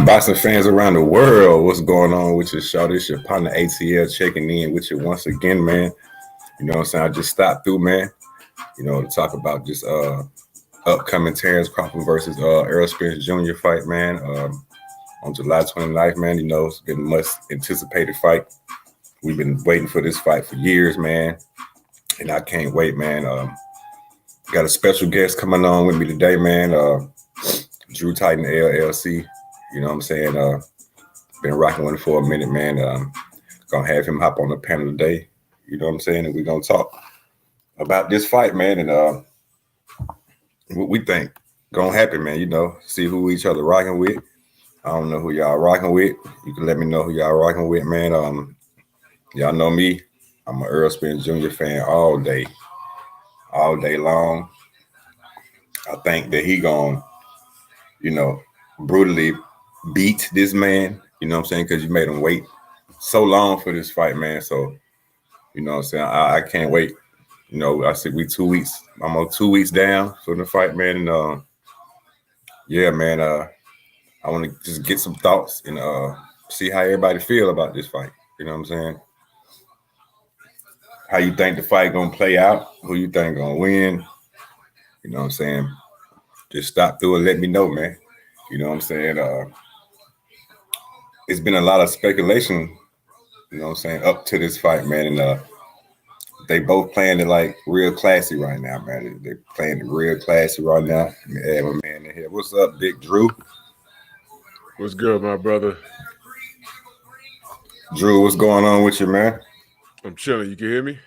Boxing fans around the world, what's going on with your show? This your partner A.T.L checking in with you once again, man. You know what I'm saying? I just stopped through, man. To talk about this upcoming Terrence Crawford versus Errol Spence Jr. fight, man. On July 29th, man. It's been a much anticipated fight. We've been waiting for this fight for years, man. And I can't wait, man. Got a special guest coming on with me today, man. Drew Titan, LLC. You know what I'm saying? Been rocking with him for a minute, man. Gonna have him hop on the panel today. You know what I'm saying? And we're gonna talk about this fight, man, and what we think gonna happen, man. See who each other rocking with. I don't know who y'all rocking with. You can let me know who y'all rocking with, man. Y'all know me. I'm an Errol Spence Jr. fan all day long. I think that he gonna, brutally beat this man. You know what I'm saying? Because you made him wait so long for this fight, man. So, you know what I'm saying? I can't wait. I said we 2 weeks. I'm on 2 weeks down for the fight, man. And yeah, man. I want to just get some thoughts and see how everybody feel about this fight. You know what I'm saying? How you think the fight gonna play out? Who you think gonna win? You know what I'm saying? Just stop through and let me know, man. You know what I'm saying? It's been a lot of speculation, you know what I'm saying, up to this fight, man. And they both playing it like real classy right now, man. They playing it real classy right now. Let me add my man in here. What's up, Big Drew? What's good, my brother? Drew, what's going on with you, man? I'm chilling. You can hear me?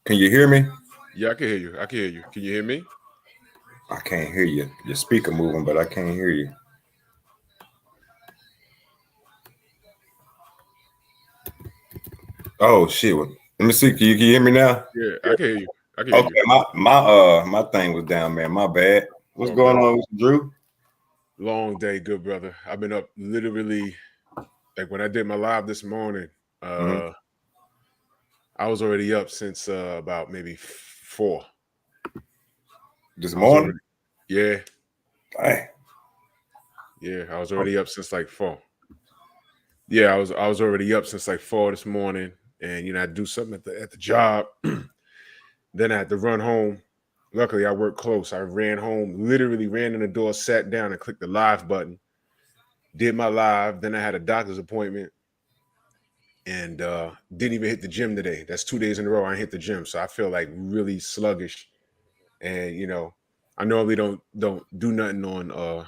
Can you hear me? Yeah, I can hear you. I can hear you. Can you hear me? I can't hear you. Your speaker moving, but I can't hear you. Oh shit! Let me see. Can you hear me now? Yeah, I can hear you. I can hear Okay, you. my thing was down, man. My bad. What's going on with you, Drew? Long day, good brother. I've been up literally, like when I did my live this morning. I was already up since about maybe 4. This morning? Yeah. Dang. Yeah, I was already up since like 4. Yeah, I was already up since like 4 this morning, and I do something at the job. Then I had to run home. Luckily, I worked close. I ran home, literally ran in the door, sat down, and clicked the live button. Did my live. Then I had a doctor's appointment, and didn't even hit the gym today. That's 2 days in a row I ain't hit the gym, so I feel like really sluggish. And I normally don't do nothing on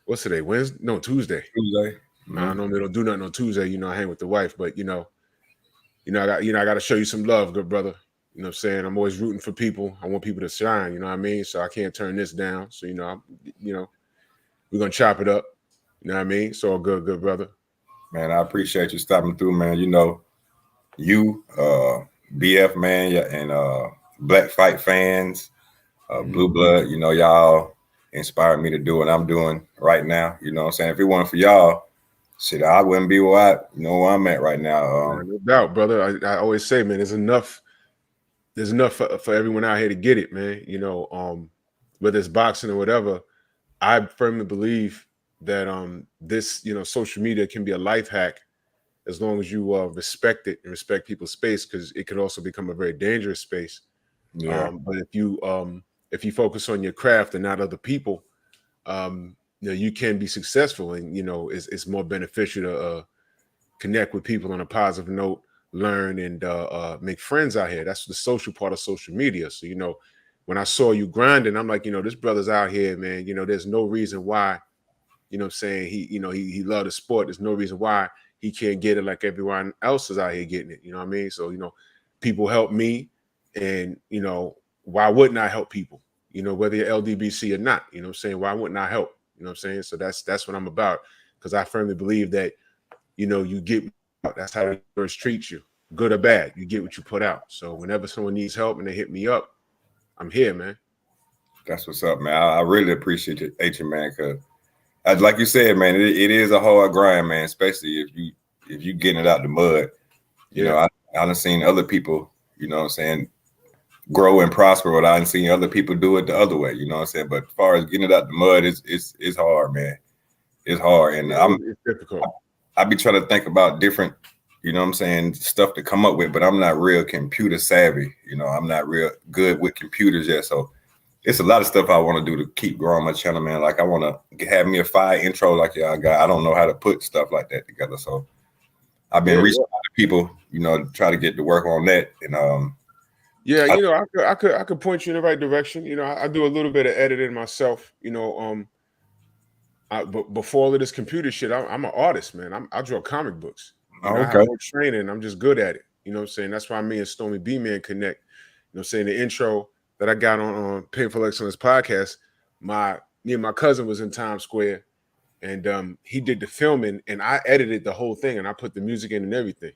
what's today? Wednesday? No, Tuesday. Tuesday. I normally don't do nothing on Tuesday. I hang with the wife, but I got I got to show you some love, good brother. You know what I'm saying? I'm always rooting for people. I want people to shine, you know what I mean? So I can't turn this down. So, we're going to chop it up. You know what I mean? It's all good, good brother. Man, I appreciate you stopping through, man. You, BF, man, and Black Fight fans, Blue Blood, y'all inspired me to do what I'm doing right now. You know what I'm saying? If it weren't for y'all, shit, I wouldn't be where I'm at right now. No doubt, brother. I always say, man, there's enough for everyone out here to get it, man. Whether it's boxing or whatever, I firmly believe that this, social media can be a life hack as long as you respect it and respect people's space, because it can also become a very dangerous space. Yeah. But if you focus on your craft and not other people, you can be successful, and it's more beneficial to connect with people on a positive note, learn, and make friends out here. That's the social part of social media. So when I saw you grinding, I'm like, this brother's out here, man. There's no reason why, what I'm saying, he loved the sport. There's no reason why he can't get it like everyone else is out here getting it. You know what I mean? So people help me, and why wouldn't I help people? Whether you're LDBC or not. You know what I'm saying? Why wouldn't I help? You know what I'm saying? So that's what I'm about, because I firmly believe that you get out. That's how the universe treats you, good or bad. You get what you put out. So whenever someone needs help and they hit me up, I'm here, man. That's what's up, man. I really appreciate it, H, man, because like you said, man, it is a hard grind, man, especially if you getting it out the mud. I done seen other people, you know what I'm saying, grow and prosper, but I done seen other people do it the other way, you know what I'm saying? But as far as getting it out the mud, it's hard, man. it's hard, and It's difficult. I be trying to think about different, you know what I'm saying, stuff to come up with, but I'm not real computer savvy. You know, I'm not real good with computers yet, so it's a lot of stuff I want to do to keep growing my channel, man. Like I want to have me a fire intro like y'all got. I don't know how to put stuff like that together, so I've been reaching out to people, you know, to try to get to work on that. And yeah, you know, I could point you in the right direction. You know, I do a little bit of editing myself. You know, but before all of this computer shit, I'm an artist, man. I draw comic books. You know, I have no training. I'm just good at it. You know what I'm saying? That's why me and Stormy B Man connect. You know what I'm saying? The intro that I got on Painful Excellence podcast, me and my cousin was in Times Square, and he did the filming, and I edited the whole thing, and I put the music in and everything.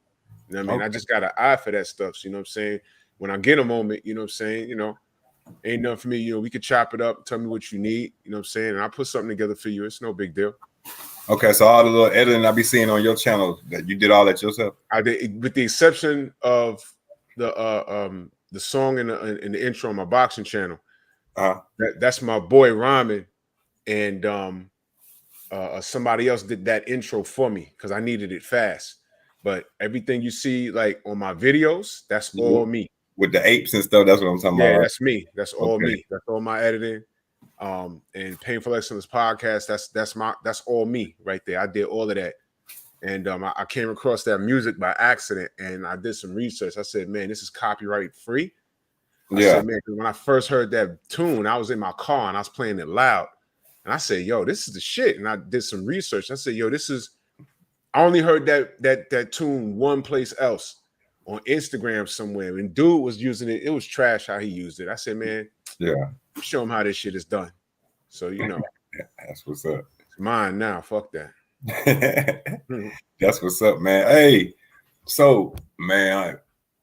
You know what I mean? I just got an eye for that stuff. So, you know what I'm saying? When I get a moment, you know what I'm saying? You know, ain't nothing for me. You know, we could chop it up, tell me what you need. You know what I'm saying? And I'll put something together for you. It's no big deal. Okay, so all the little editing I be seeing on your channel, that you did all that yourself? I did, with the exception of the song in the intro on my boxing channel. That's my boy Ramen, and somebody else did that intro for me because I needed it fast. But everything you see like on my videos, that's all me. With the apes and stuff, that's what I'm talking about. Yeah, that's me. That's all me. That's all my editing. And Painful Excellence podcast, that's all me right there. I did all of that. And I came across that music by accident, and I did some research. I said, man, this is copyright free. I said, man, when I first heard that tune, I was in my car and I was playing it loud. And I said, yo, this is the shit. And I did some research. I said, yo, I only heard that tune one place else on Instagram somewhere. And dude was using it. It was trash how he used it. I said, man, show him how this shit is done. So, you know. That's what's up. It's mine now. Fuck that. That's what's up, man. Hey, so, man,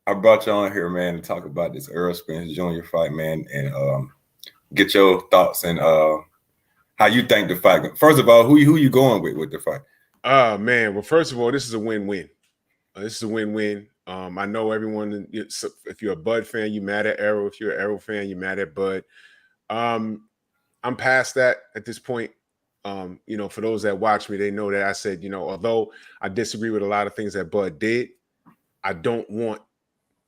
I brought you on here, man, to talk about this Errol Spence Jr. fight, man, and get your thoughts and how you think the fight. First of all, who you going with the fight? Man, well, first of all, this is a win-win. This is a win-win. I know everyone. If you're a Bud fan, you mad at Errol. If you're an Errol fan, you mad at Bud. I'm past that at this point. You know, for those that watch me, they know that I said, you know, although I disagree with a lot of things that Bud did, I don't want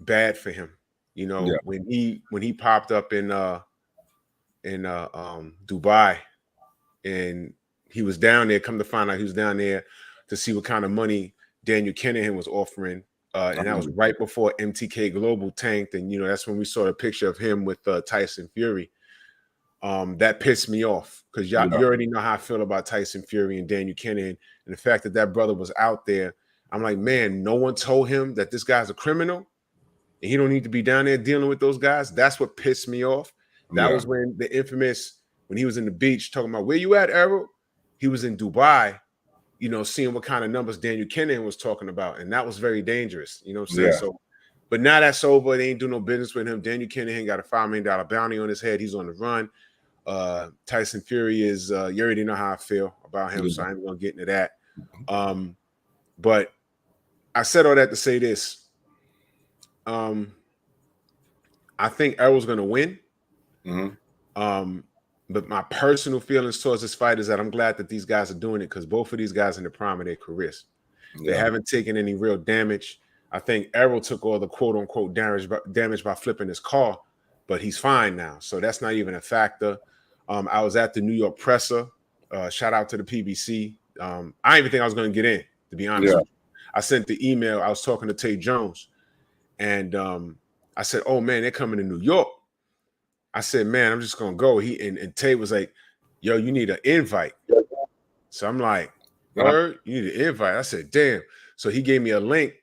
bad for him. You know, when he popped up in Dubai, and he was down there, come to find out he was down there to see what kind of money Daniel Kinahan was offering. And that was right before MTK Global tanked. And, you know, that's when we saw the picture of him with Tyson Fury. That pissed me off because you already know how I feel about Tyson Fury and Daniel Kinahan. And the fact that that brother was out there, I'm like, man, no one told him that this guy's a criminal and he don't need to be down there dealing with those guys. That's what pissed me off. That was when the infamous, when he was in the beach talking about, where you at, Errol? He was in Dubai, you know, seeing what kind of numbers Daniel Kinahan was talking about. And that was very dangerous. You know what I'm saying? So, but now that's over. They ain't do no business with him. Daniel Kinahan got a $5 million bounty on his head. He's on the run. Tyson Fury is, you already know how I feel about him, so I ain't gonna get into that. But I said all that to say this. I think Errol's gonna win. But my personal feelings towards this fight is that I'm glad that these guys are doing it because both of these guys are in the prime of their careers. They haven't taken any real damage. I think Errol took all the quote unquote damage by flipping his car, but he's fine now. So that's not even a factor. I was at the New York presser. Shout out to the PBC. I didn't even think I was going to get in, to be honest with you. I sent the email. I was talking to Tate Jones, and I said, oh, man, they're coming to New York. I said, man, I'm just going to go. And Tate was like, yo, you need an invite. So I'm like, word, you need an invite. I said, damn. So he gave me a link,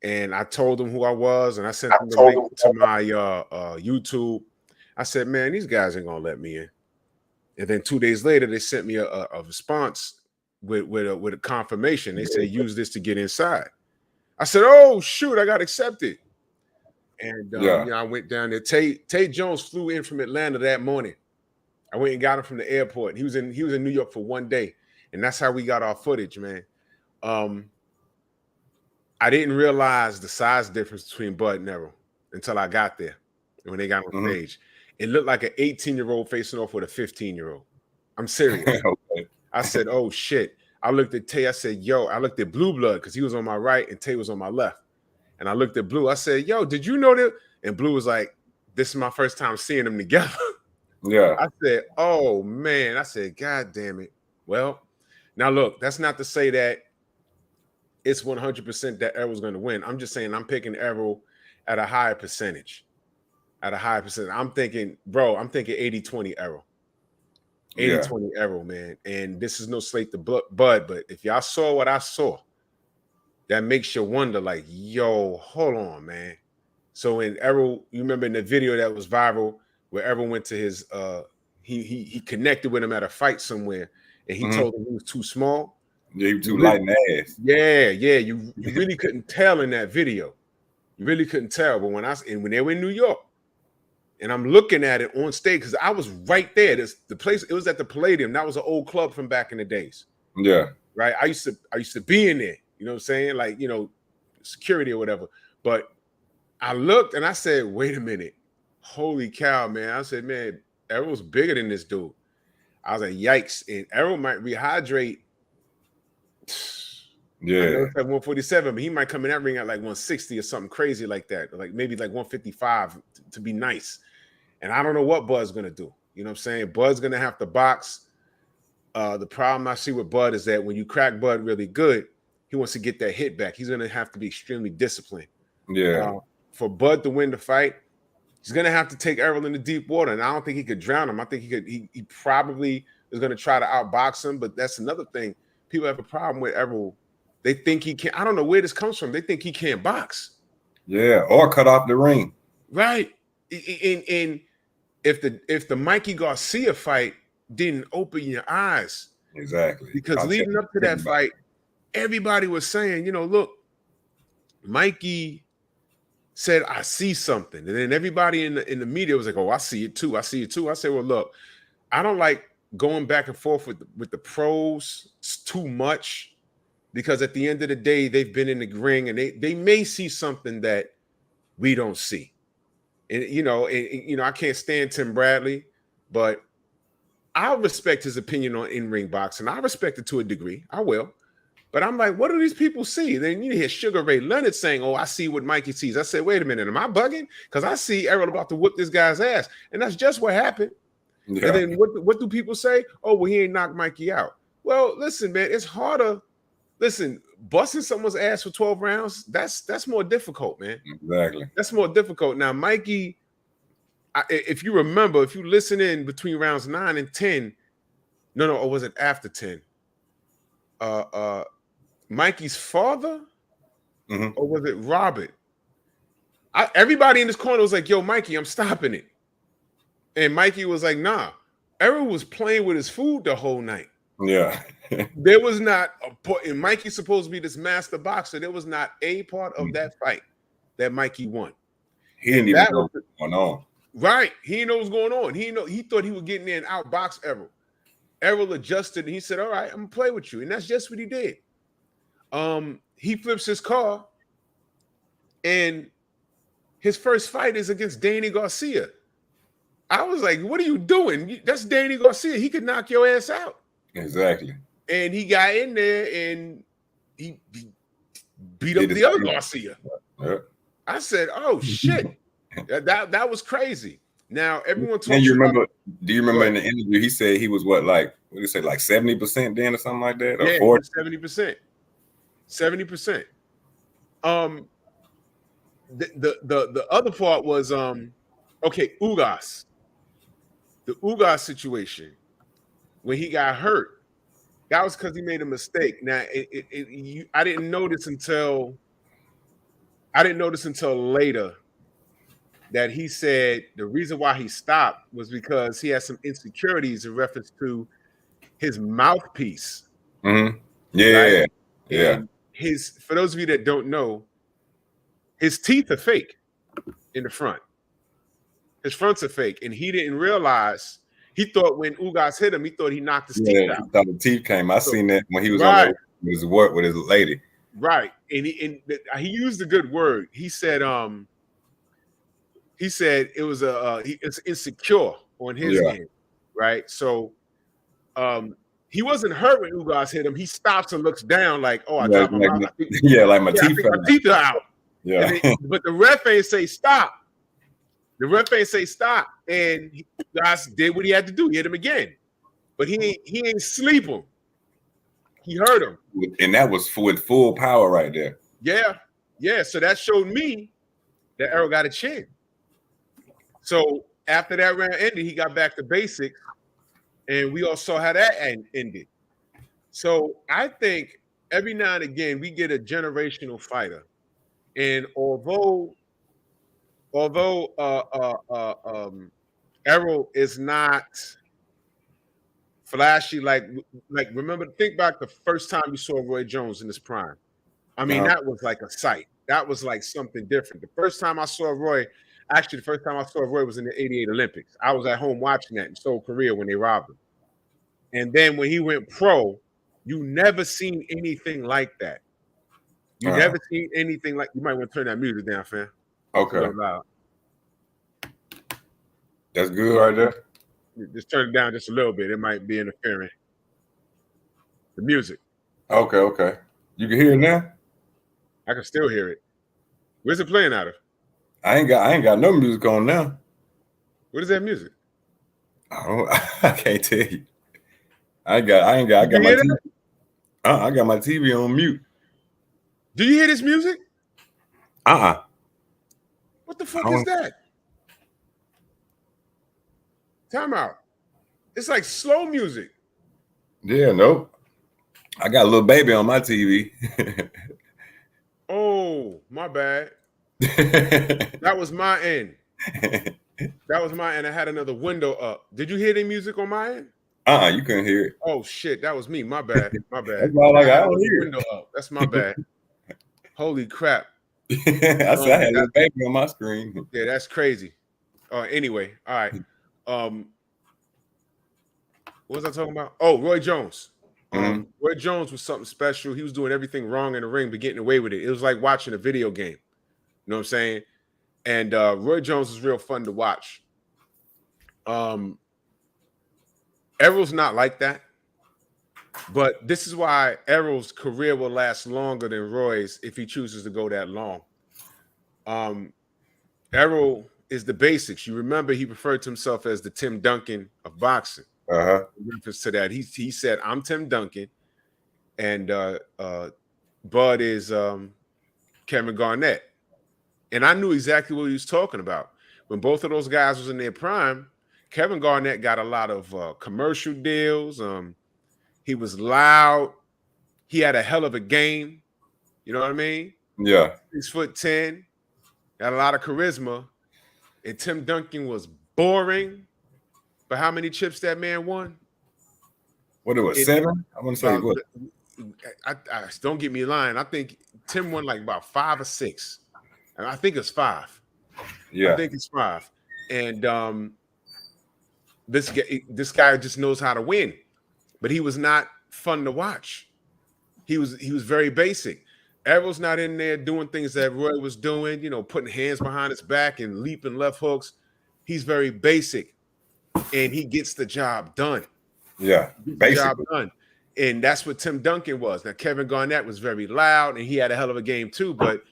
and I told him who I was, and I sent him the link to my YouTube. I said, man, these guys ain't going to let me in. And then 2 days later, they sent me a response with a confirmation. They said, use this to get inside. I said, oh, shoot, I got accepted. And you know, I went down there. Tate Jones flew in from Atlanta that morning. I went and got him from the airport. He was in New York for 1 day. And that's how we got our footage, man. I didn't realize the size difference between Bud and Errol until I got there. When they got on stage. It looked like an 18-year-old facing off with a 15-year-old. I'm serious. I said, oh shit. I looked at Tay. I said, yo, I looked at Blue Blood because he was on my right and Tay was on my left. And I looked at Blue. I said, yo, did you know that? And Blue was like, this is my first time seeing them together. Yeah. I said, oh man. I said, God damn it. Well, now look, that's not to say that it's 100% that Errol's going to win. I'm just saying I'm picking Errol at a higher percentage. At a higher percentage. I'm thinking 80-20 Errol. 80-20 Errol, man. And this is no slate to Bud, but if y'all saw what I saw, that makes you wonder, like, yo, hold on, man. So in Errol, you remember in the video that was viral where Errol went to his he connected with him at a fight somewhere and he told him he was too small. Yeah, you too light in the ass. Yeah. You really couldn't tell in that video. You really couldn't tell. But when they were in New York, and I'm looking at it on stage because I was right there. The place, it was at the Palladium. That was an old club from back in the days. Yeah. Right. I used to be in there. You know what I'm saying? Like, security or whatever. But I looked and I said, wait a minute. Holy cow, man. I said, man, Errol's bigger than this dude. I was like, yikes. And Errol might rehydrate. Yeah. I know it's at 147, but he might come in that ring at like 160 or something crazy like that. Like maybe like 155 to be nice. And I don't know what Bud's going to do. You know what I'm saying? Bud's going to have to box. The problem I see with Bud is that when you crack Bud really good, he wants to get that hit back. He's going to have to be extremely disciplined. Yeah. For Bud to win the fight, he's going to have to take Errol into deep water. And I don't think he could drown him. I think he probably is going to try to outbox him. But that's another thing. People have a problem with Errol. They think he can't. I don't know where this comes from. They think he can't box. Yeah. Or cut off the ring. Right. And if the Mikey Garcia fight didn't open your eyes. Exactly. Because leading up to that fight, everybody was saying, look, Mikey said, I see something. And then everybody in the media was like, oh, I see it too. I see it too. I said, well, look, I don't like going back and forth with the pros too much because at the end of the day, they've been in the ring and they may see something that we don't see. And, I can't stand Tim Bradley, but I respect his opinion on in-ring boxing. I respect it to a degree. I will. But I'm like, what do these people see? Then you hear Sugar Ray Leonard saying, oh, I see what Mikey sees. I said, wait a minute, am I bugging? Because I see Errol about to whoop this guy's ass. And that's just what happened. Yeah. And then what do people say? Oh, well, he ain't knocked Mikey out. Well, listen, man, it's harder. Listen, busting someone's ass for 12 rounds, that's more difficult, man. Exactly. That's more difficult. Now, Mikey, if you remember, if you listen in between rounds 9 and 10, or was it after 10? Mikey's father, or was it Robert? Everybody in this corner was like, yo, Mikey, I'm stopping it. And Mikey was like, nah. Errol was playing with his food the whole night. Yeah. There was not and Mikey's supposed to be this master boxer. There was not a part of that fight that Mikey won. He didn't even know what was going on. Right. He didn't know what was going on. He thought he was getting in and outbox Errol. Errol adjusted and he said, all right, I'm gonna play with you. And that's just what he did. He flips his car and his first fight is against Danny Garcia. I was like, what are you doing? That's Danny Garcia. He could knock your ass out. Exactly. And he got in there and he beat up the other Garcia. Yeah. I said, oh shit. that was crazy. Now everyone talks do you remember in the interview he said he was what did he say, like 70% then or something like that? Or yeah, 40%? 70%. The other part was Ugas. The Ugas situation when he got hurt, that was because he made a mistake. Now I didn't notice until later that he said the reason why he stopped was because he had some insecurities in reference to his mouthpiece. Mm-hmm. Yeah, right? Yeah. And for those of you that don't know, his teeth are fake in the front. His fronts are fake, and he didn't realize. He thought when Ugas hit him, he thought he knocked his teeth out. He thought the teeth came. I seen that when he was on his work with his lady. Right, and he used a good word. He said it was it's insecure on his end, right? So he wasn't hurt when Ugas hit him. He stops and looks down like, oh, I Yeah, dropped my like mouth. my, yeah, like my I teeth think fell my out. teeth are out. Yeah. But the ref ain't say stop. The ref ain't say stop. And Ugas did what he had to do. He hit him again. But he ain't sleep him. He hurt him. And that was with full power right there. Yeah. Yeah. So that showed me that Errol got a chin. So after that round ended, he got back to basics. And we all saw how that ended. So I think every now and again we get a generational fighter. And although Errol is not flashy, like remember, think back the first time you saw Roy Jones in his prime. I mean, that was like a sight. That was like something different. The first time I saw Roy, actually, the first time I saw Roy was in the '88 Olympics. I was at home watching that in Seoul, Korea when they robbed him. And then when he went pro, you never seen anything like that. You never seen anything like. You might want to turn that music down, fam. Okay. It's a little loud. That's good right there. Just turn it down just a little bit. It might be interfering. The music. Okay. You can hear it now? I can still hear it. Where's it playing out of? I ain't got no music on now. What is that music? I can't tell you. I got my TV. I got my TV on mute. Do you hear this music? What the fuck is that? Time out. It's like slow music. Yeah, nope. I got a little baby on my TV. Oh, my bad. That was my end. That was my end. I had another window up. Did you hear the music on my end? You couldn't hear it. Oh shit, that was me. My bad. My bad. That's why, like, I don't hear window up. That's my bad. Holy crap. I said I had a baby on my screen. Yeah, that's crazy. Anyway, all right. What was I talking about? Oh, Roy Jones. Roy Jones was something special. He was doing everything wrong in the ring, but getting away with it. It was like watching a video game. You know what I'm saying? And Roy Jones is real fun to watch. Errol's not like that. But this is why Errol's career will last longer than Roy's if he chooses to go that long. Errol is the basics. You remember he referred to himself as the Tim Duncan of boxing. In reference to that, he said, "I'm Tim Duncan, and Bud is Kevin Garnett." And I knew exactly what he was talking about. When both of those guys was in their prime, Kevin Garnett got a lot of commercial deals. He was loud. He had a hell of a game. You know what I mean? Yeah. 6'10", had a lot of charisma. And Tim Duncan was boring. But how many chips that man won? What it was, 7? I want to say what? I don't get me lying. I think Tim won like about 5 or 6. And I think it's 5. Yeah. I think it's 5. And this guy just knows how to win. But he was not fun to watch. He was very basic. Errol's not in there doing things that Roy was doing, you know, putting hands behind his back and leaping left hooks. He's very basic, and he gets the job done. Yeah, basic. Job done. And that's what Tim Duncan was. Now, Kevin Garnett was very loud, and he had a hell of a game too, but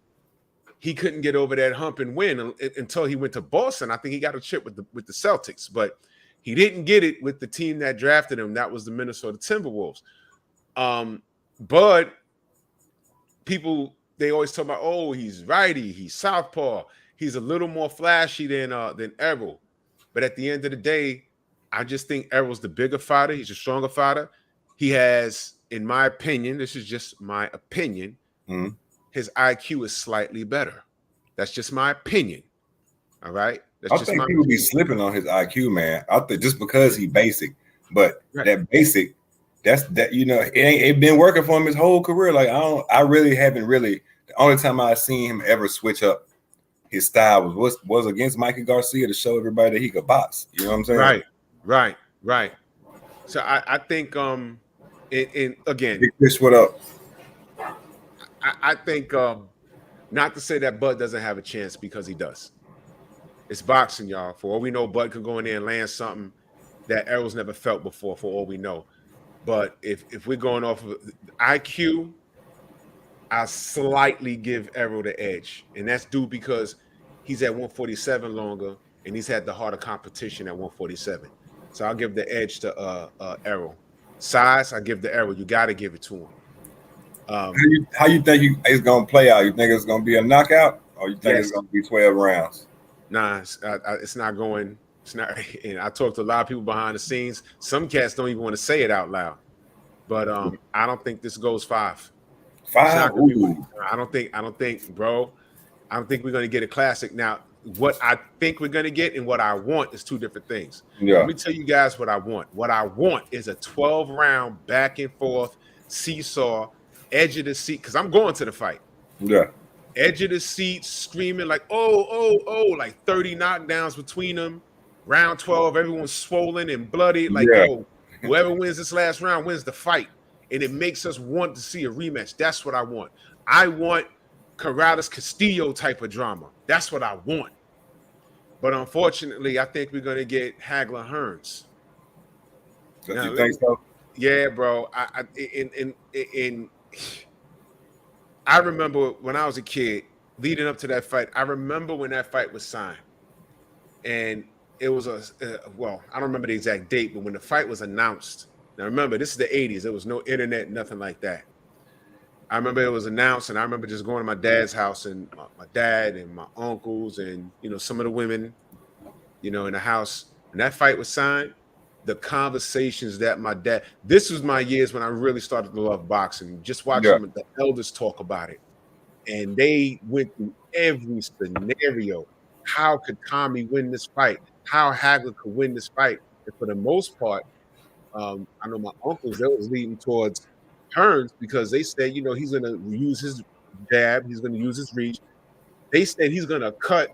he couldn't get over that hump and win until he went to Boston. I think he got a chip with the Celtics, but he didn't get it with the team that drafted him. That was the Minnesota Timberwolves. But people, they always talk about, oh, he's righty, he's southpaw. He's a little more flashy than Errol. But at the end of the day, I just think Errol's the bigger fighter. He's a stronger fighter. He has, in my opinion, this is just my opinion, his IQ is slightly better. That's just my opinion. All right? I think people be slipping on his IQ, man. I think just because he's basic, but that basic, that you know, it been working for him his whole career. Like I really haven't really. The only time I seen him ever switch up his style was against Mikey Garcia to show everybody that he could box. You know what I'm saying? Right. So I think again, Big Fish, what up? I think not to say that Bud doesn't have a chance, because he does. It's boxing, y'all. For all we know, Bud could go in there and land something that Errol's never felt before, for all we know. But if we're going off of IQ, I slightly give Errol the edge, and that's due because he's at 147 longer, and he's had the harder competition at 147. So I'll give the edge to Errol. Size, I give the Errol. You got to give it to him. How you think it's gonna play out? You think it's gonna be a knockout, or you think it's Yes. gonna be 12 rounds? Nah, it's not going. It's not. And I talked to a lot of people behind the scenes. Some cats don't even want to say it out loud. But I don't think this goes 5. It's not 5? gonna be. Ooh. I don't think, bro. I don't think we're gonna get a classic. Now, what I think we're gonna get and what I want is 2 different things. Yeah. Let me tell you guys what I want. What I want is a 12-round back and forth seesaw, edge of the seat, because I'm going to the fight. Yeah. Edge of the seat, screaming like, like 30 knockdowns between them. Round 12, everyone's swollen and bloody. Like, Yeah. yo, whoever wins this last round wins the fight. And it makes us want to see a rematch. That's what I want. I want Corrales Castillo type of drama. That's what I want. But unfortunately, I think we're going to get Hagler Hearns. You think so? Yeah, bro. I remember when I was a kid, leading up to that fight, I remember when that fight was signed. And it was well, I don't remember the exact date, but when the fight was announced, now remember, this is the 80s. There was no internet, nothing like that. I remember it was announced, and I remember just going to my dad's house, and my dad and my uncles and, some of the women, in the house. When that fight was signed, the conversations that my dad, this was my years when I really started to love boxing, just watching the elders talk about it. And they went through every scenario. How could Tommy win this fight? How Hagler could win this fight? And for the most part, I know my uncles, they was leading towards Hearns because they said, he's going to use his jab. He's going to use his reach. They said he's going to cut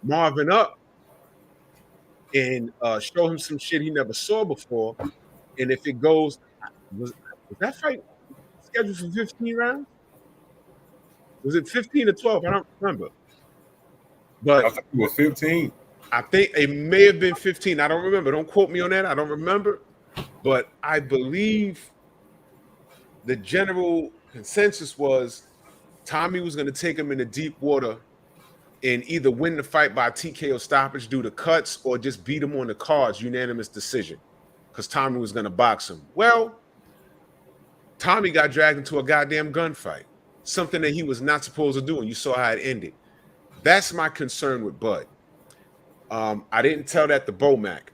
Marvin up and show him some shit he never saw before. And if it goes, was that fight scheduled for 15 rounds? Was it 15 or 12? I don't remember. But I think it was 15. I think it may have been 15. I don't remember. Don't quote me on that. I don't remember. But I believe the general consensus was Tommy was going to take him into deep water and either win the fight by TKO stoppage due to cuts or just beat him on the cards, unanimous decision, because Tommy was going to box him. Well, Tommy got dragged into a goddamn gunfight, something that he was not supposed to do, and you saw how it ended. That's my concern with Bud. I didn't tell that to Bomac,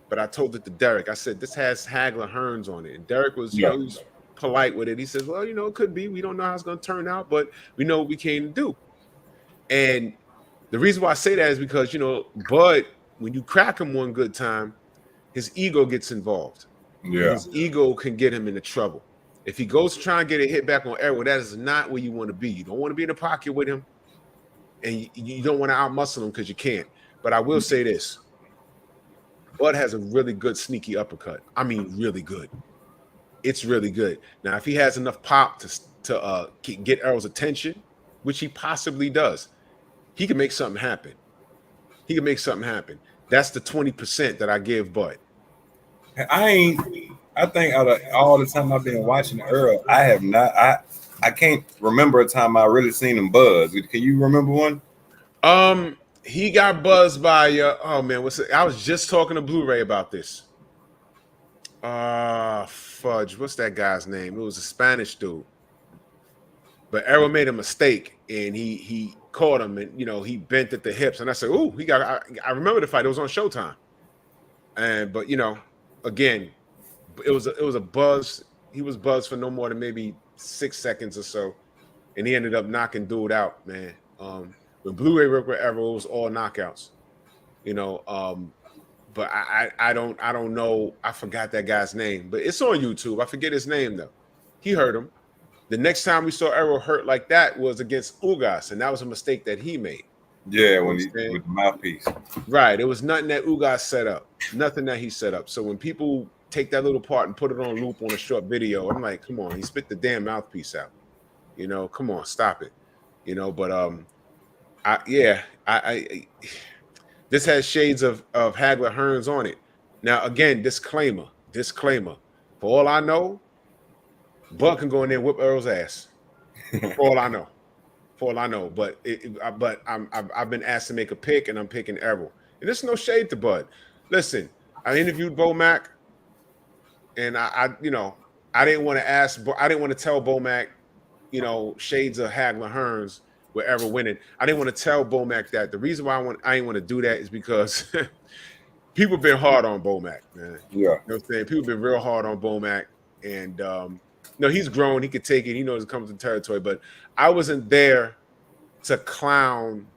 but I told it to Derek. I said, this has Hagler Hearns on it. And Derek was, he was polite with it. He says, well, it could be. We don't know how it's going to turn out, but we know what we came to do. And the reason why I say that is because, Bud, when you crack him one good time, his ego gets involved. Yeah. His ego can get him into trouble. If he goes to try and get a hit back on Errol, that is not where you want to be. You don't want to be in the pocket with him, and you don't want to outmuscle him because you can't. But I will say this. Bud has a really good sneaky uppercut. I mean, really good. It's really good. Now, if he has enough pop to get Errol's attention, which he possibly does, he can make something happen. He can make something happen. That's the 20% that I give Bud. I think out of all the time I've been watching Errol, I have not. I can't remember a time I really seen him buzz. Can you remember one? He got buzzed by oh man, I was just talking to Blu-ray about this. Fudge, what's that guy's name? It was a Spanish dude. But Errol made a mistake and he caught him and he bent at the hips. And I said, "Ooh, I remember the fight. It was on Showtime." But again, it was a buzz. He was buzzed for no more than maybe 6 seconds or so, and he ended up knocking dude out, man. When Blu-ray worked with Errol, it was all knockouts, but I don't know. I forgot that guy's name, but it's on YouTube. I forget his name though. He hurt him. The next time we saw Errol hurt like that was against Ugas, and that was a mistake that he made. Yeah, when with the mouthpiece. Right. It was nothing that Ugas set up. Nothing that he set up. So when people take that little part and put it on loop on a short video, I'm like, come on, he spit the damn mouthpiece out. Come on, stop it. But this has shades of Hagler Hearns on it. Now, again, disclaimer. For all I know, Bud can go in there and whip Errol's ass. For all I know. For all I know. But I've been asked to make a pick, and I'm picking Errol. And there's no shade to Bud. Listen, I interviewed Bomac, and I I didn't want to tell Bomac, shades of Hagler Hearns were ever winning. I didn't want to tell Bomac that. The reason why I didn't want to do that is because people been hard on Bomac, man. Yeah. You know what I'm saying? People been real hard on Bomac. And he's grown, he could take it, he knows it comes to territory, but I wasn't there to clown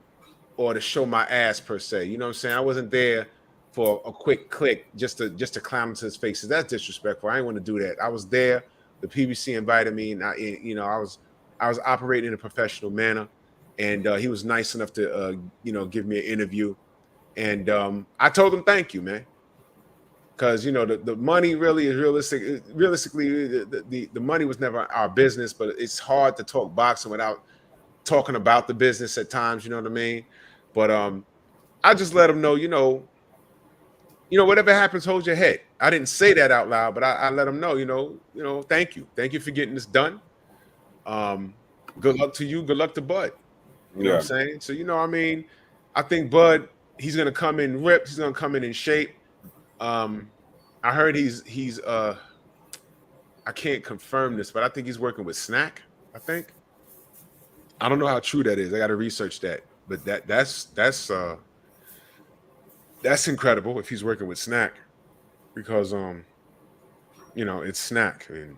or to show my ass per se. You know what I'm saying? I wasn't there for a quick click just to clown into his faces. That's disrespectful. I didn't want to do that. I was there. The PBC invited me, and I was operating in a professional manner, and he was nice enough to give me an interview, and I told him thank you, man, because the money really is realistic. Realistically, the money was never our business, but it's hard to talk boxing without talking about the business at times. You know what I mean? But I just let him know, whatever happens, hold your head. I didn't say that out loud, but I let him know, thank you for getting this done. Good luck to you. Good luck to Bud. You know what I'm saying? So, I think Bud, he's going to come in ripped. He's going to come in shape. I heard he's I can't confirm this, but I think he's working with Snack. I don't know how true that is. I got to research that, but that's incredible if he's working with Snack, because it's Snack, and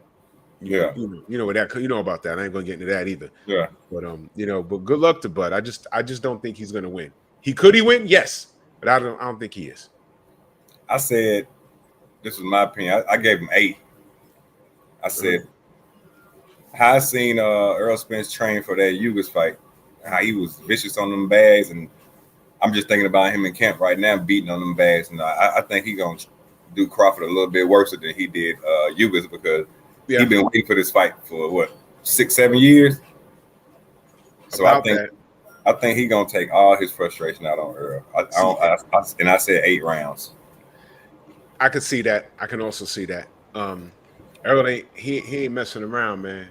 you know about that. I ain't gonna get into that either. Yeah. But but good luck to Bud. I just don't think he's gonna win. Could he win? Yes, but I don't think he is. I said, this was my opinion. I gave him 8. I said, how I seen Errol Spence train for that Yugas fight, how he was vicious on them bags, and I'm just thinking about him in camp right now beating on them bags, and I think he gonna do Crawford a little bit worse than he did Yugas, because he been waiting for this fight for what, 6-7 years. So I think he gonna take all his frustration out on Errol. I said 8 rounds. I could see that. I can also see that. Errol ain't messing around, man.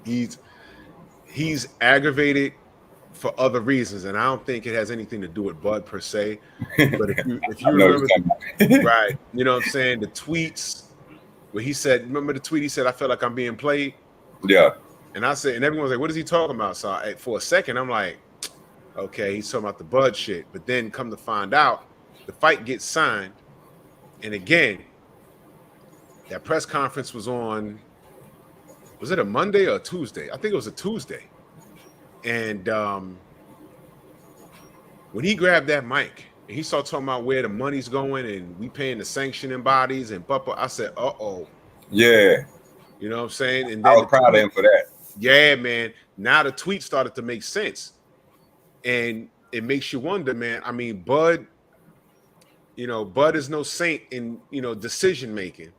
He's aggravated for other reasons, and I don't think it has anything to do with Bud per se. But if you remember, right? You know what I'm saying? The tweets where he said, remember the tweet? He said, "I feel like I'm being played." Yeah. And I said, and everyone was like, "What is he talking about?" So for a second, I'm like, "Okay, he's talking about the Bud shit." But then come to find out, the fight gets signed, and again, that press conference was on. Was it a Monday or a Tuesday? I think it was a Tuesday. And when he grabbed that mic and he started talking about where the money's going and we paying the sanctioning bodies and I said, uh-oh. Yeah. You know what I'm saying? And then I was proud of him for that. Yeah, man. Now the tweet started to make sense. And it makes you wonder, man. I mean, Bud is no saint in, decision making,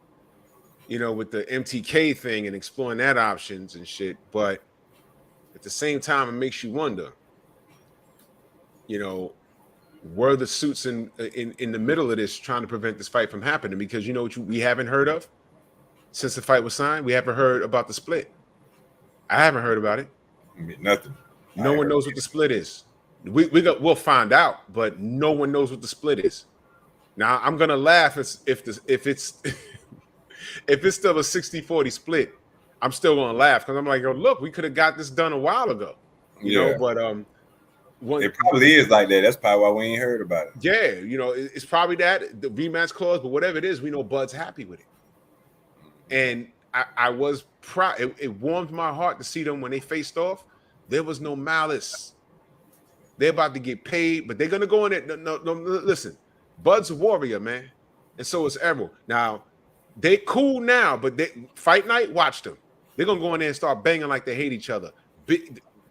with the MTK thing and exploring that options and shit. But at the same time, it makes you wonder, were the suits in the middle of this trying to prevent this fight from happening? Because what we haven't heard of since the fight was signed? We haven't heard about the split. I haven't heard about it. Nothing. No one knows what the split is. We'll find out, but no one knows what the split is. Now I'm gonna laugh if it's if it's still a 60-40 split. I'm still gonna laugh because I'm like, oh, look, we could have got this done a while ago. You know, but it probably is like that. That's probably why we ain't heard about it. Yeah, it's probably that, the rematch clause, but whatever it is, we know Bud's happy with it. And I was proud. It warmed my heart to see them when they faced off. There was no malice. They're about to get paid, but they're gonna go in there. No, listen, Bud's a warrior, man, and so is Errol. Now they cool now, but fight night, watch them. They're gonna go in there and start banging like they hate each other.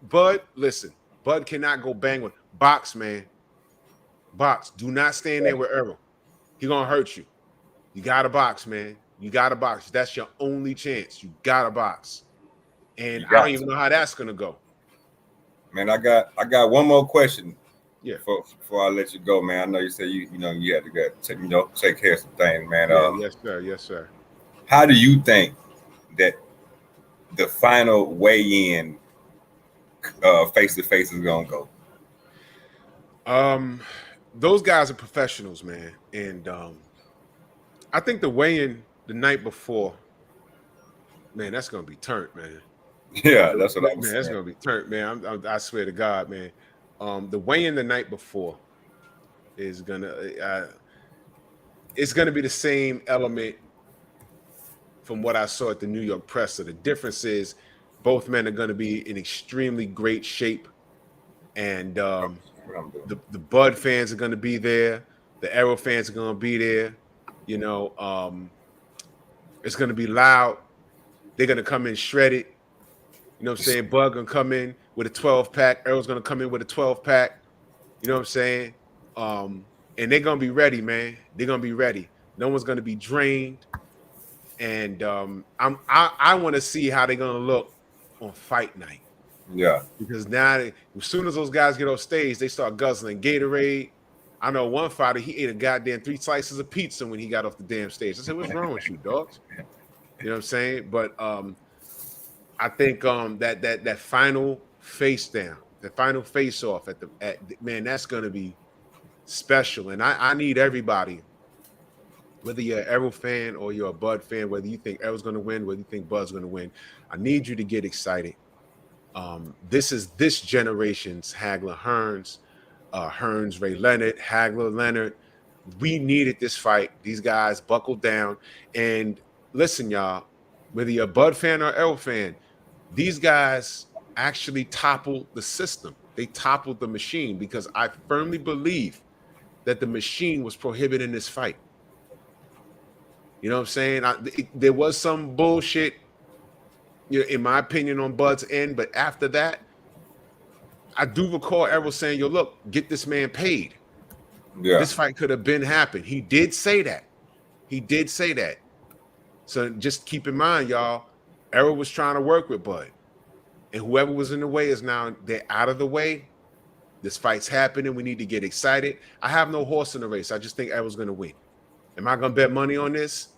Bud, listen, Bud cannot go bang with box, man. Box. Do not stand there with Errol. He gonna hurt you. You gotta box, man. You gotta box. That's your only chance. You gotta box. And I don't even know how that's gonna go. Man, I got one more question. Yeah. Before I let you go, man, I know you said you had to take care of some things, man. Yeah. Yes, sir. Yes, sir. How do you think that the final weigh-in face to face is gonna go? Those guys are professionals, man, and I think the weigh-in the night before, man, that's gonna be turned, man. Yeah, that's what I was Man, that's saying. gonna be turned, man. I swear to God, man. The weigh-in the night before is it's gonna be the same element from what I saw at the New York Presser. The difference is both men are gonna be in extremely great shape, and What I'm doing. the Bud fans are gonna be there. The Errol fans are gonna be there. You know, it's gonna be loud. They're gonna come in shredded. You know what I'm saying? Bud gonna come in with a 12 pack. Errol's gonna come in with a 12 pack. You know what I'm saying? And they're gonna be ready, man. They're gonna be ready. No one's gonna be drained. And I want to see how they're gonna look on fight night. Yeah. Because now, as soon as those guys get off stage, they start guzzling Gatorade. I know one fighter, he ate a goddamn 3 slices of pizza when he got off the damn stage. I said, "What's wrong with you, dogs?" You know what I'm saying? But I think that final face down, the final face off man, that's gonna be special. And I need everybody, whether you're an Errol fan or you're a Bud fan, whether you think Errol's gonna win, whether you think Bud's gonna win, I need you to get excited. This is this generation's Hagler Hearns, Hearns Ray Leonard, Hagler Leonard. We needed this fight. These guys buckled down. And listen, y'all, whether you're a Bud fan or Errol fan, these guys actually toppled the system. They toppled the machine because I firmly believe that the machine was prohibiting this fight. You know what I'm saying? There was some bullshit, in my opinion, on Bud's end, but after that, I do recall Errol saying, "Yo, look, get this man paid. Yeah. This fight could have been happened." He did say that. He did say that. So just keep in mind, y'all, Errol was trying to work with Bud. And whoever was in the way is now, they're out of the way. This fight's happening. We need to get excited. I have no horse in the race. I just think Errol's going to win. Am I going to bet money on this?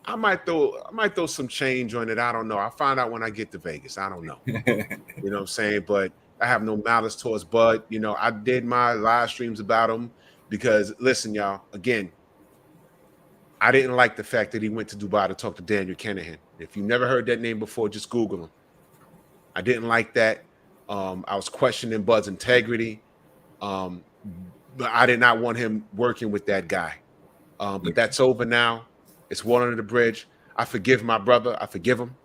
I might throw some change on it. I don't know. I'll find out when I get to Vegas. I don't know. You know what I'm saying? But I have no malice towards Bud. You know, I did my live streams about him because, listen, y'all, again, I didn't like the fact that he went to Dubai to talk to Daniel Kinahan. If you never heard that name before, just Google him. I didn't like that. I was questioning Bud's integrity. But I did not want him working with that guy. But that's over now. It's water under the bridge. I forgive my brother. I forgive him.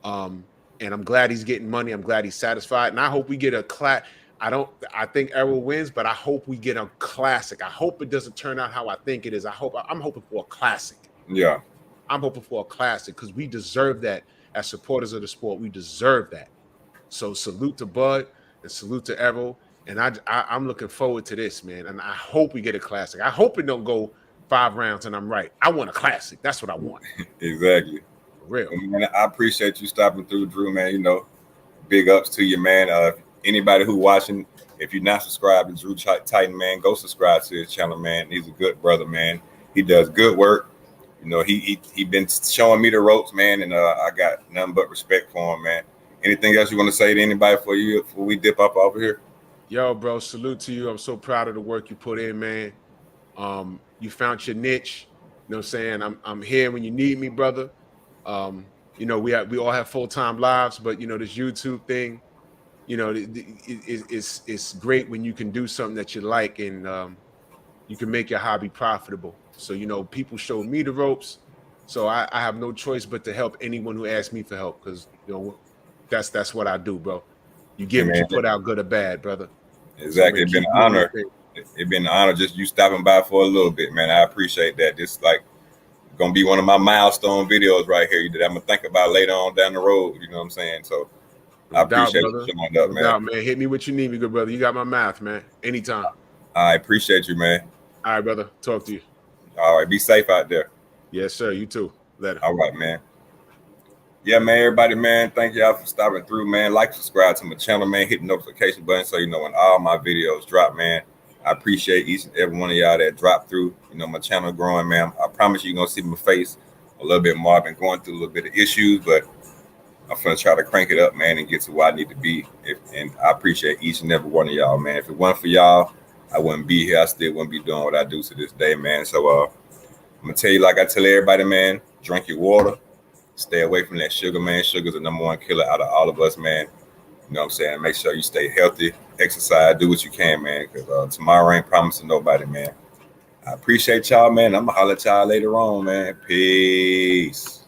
And I'm glad he's getting money. I'm glad he's satisfied. And I hope we get a class. I think Errol wins, but I hope we get a classic. I hope it doesn't turn out how I think it is. I'm hoping for a classic. Yeah. I'm hoping for a classic because we deserve that as supporters of the sport. We deserve that. So salute to Bud and salute to Errol. And I'm looking forward to this, man. And I hope we get a classic. I hope it don't go 5 rounds and I'm right. I want a classic. That's what I want. Exactly. For real. Man, I appreciate you stopping through, Drew, man. You know, big ups to you, man. Anybody who watching, if you're not subscribed to Drew Titan, man, go subscribe to his channel, man. He's a good brother, man. He does good work. You know, he been showing me the ropes, man, and I got nothing but respect for him, man. Anything else you want to say to anybody before we dip up over here? Yo, bro, salute to you. I'm so proud of the work you put in, man. You found your niche. You know what I'm saying? I'm here when you need me, brother. You know, we all have full-time lives, but you know, this YouTube thing, you know, it's great when you can do something that you like and you can make your hobby profitable. So, you know, people show me the ropes. So I have no choice but to help anyone who asks me for help because, you know, that's what I do, bro. You get what you put out, good or bad, brother. Exactly. It's been an honor. It's been an honor just you stopping by for a little bit, man. I appreciate that. This like gonna be one of my milestone videos right here that I'm gonna think about later on down the road. You know what I'm saying? So I appreciate you showing up, man. Man. Hit me what you need me, good brother. You got my mouth, man. Anytime. I appreciate you, man. All right, brother. Talk to you. All right. Be safe out there. Yes, sir. You too. Later. All right, man. Yeah, man, everybody, man, thank y'all for stopping through, man. Like, subscribe to my channel, man. Hit the notification button so you know when all my videos drop, man. I appreciate each and every one of y'all that dropped through. You know, my channel growing, man. I promise you're gonna see my face a little bit more. I've been going through a little bit of issues, but I'm gonna try to crank it up, man, and get to where I need to be. And I appreciate each and every one of y'all, man. If it wasn't for y'all, I wouldn't be here. I still wouldn't be doing what I do to this day, man. So I'm gonna tell you, like I tell everybody, man, drink your water, stay away from that sugar, man. Sugar's the number one killer out of all of us, man. You know what I'm saying? Make sure you stay healthy, exercise, do what you can, man, because tomorrow ain't promising nobody, man. I appreciate y'all, man. I'm gonna holler at y'all later on, man. Peace.